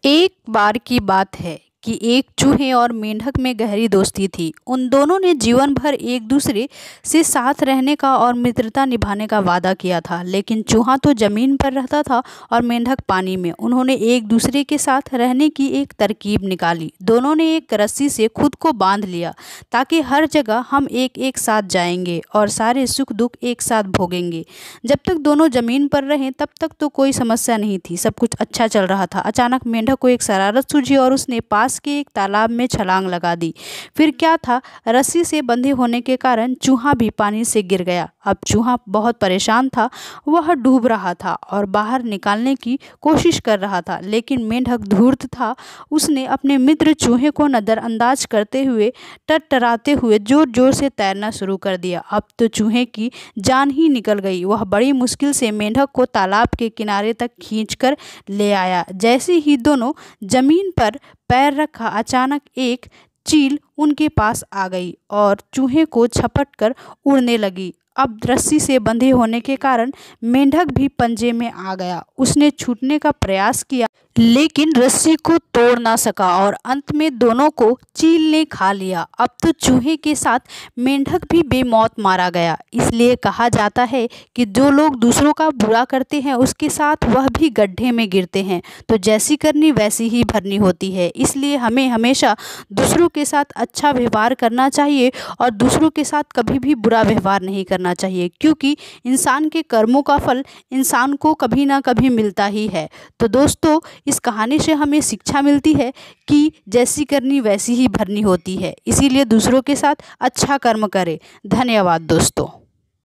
एक बार की बात है कि एक चूहे और मेंढक में गहरी दोस्ती थी। उन दोनों ने जीवन भर एक दूसरे से साथ रहने का और मित्रता निभाने का वादा किया था। लेकिन चूहा तो जमीन पर रहता था और मेंढक पानी में। उन्होंने एक दूसरे के साथ रहने की एक तरकीब निकाली। दोनों ने एक रस्सी से खुद को बांध लिया ताकि हर जगह हम एक एक साथ जाएंगे और सारे सुख दुख एक साथ भोगेंगे। जब तक दोनों जमीन पर रहे तब तक तो कोई समस्या नहीं थी, सब कुछ अच्छा चल रहा था। अचानक मेंढक को एक शरारत सूझी और उसने पास के एक तालाब में छलांग लगा दी। फिर क्या था, रस्सी से बंधे होने के कारण चूहा भी पानी से गिर गया। अब चूहा बहुत परेशान था, वह डूब रहा था और बाहर निकालने की कोशिश कर रहा था। लेकिन मेंढक धूर्त था, उसने अपने मित्र चूहे को नजरअंदाज करते हुए टटराते हुए जोर जोर से तैरना शुरू कर दिया। अब तो चूहे की जान ही निकल गई। वह बड़ी मुश्किल से मेंढक को तालाब के किनारे तक खींचकर ले आया। जैसे ही दोनों जमीन पर पैर रखा, अचानक एक चील उनके पास आ गई और चूहे को झपट कर उड़ने लगी। अब रस्सी से बंधे होने के कारण मेंढक भी पंजे में आ गया। उसने छूटने का प्रयास किया लेकिन रस्सी को तोड़ ना सका और अंत में दोनों को चील ने खा लिया। अब तो चूहे के साथ मेंढक भी बेमौत मारा गया। इसलिए कहा जाता है कि जो लोग दूसरों का बुरा करते हैं उसके साथ वह भी गड्ढे में गिरते हैं। तो जैसी करनी वैसी ही भरनी होती है। इसलिए हमें हमेशा दूसरों के साथ अच्छा व्यवहार करना चाहिए और दूसरों के साथ कभी भी बुरा व्यवहार नहीं करना चाहिए, क्योंकि इंसान के कर्मों का फल इंसान को कभी ना कभी मिलता ही है। तो दोस्तों, इस कहानी से हमें शिक्षा मिलती है कि जैसी करनी वैसी ही भरनी होती है। इसीलिए दूसरों के साथ अच्छा कर्म करें। धन्यवाद दोस्तों।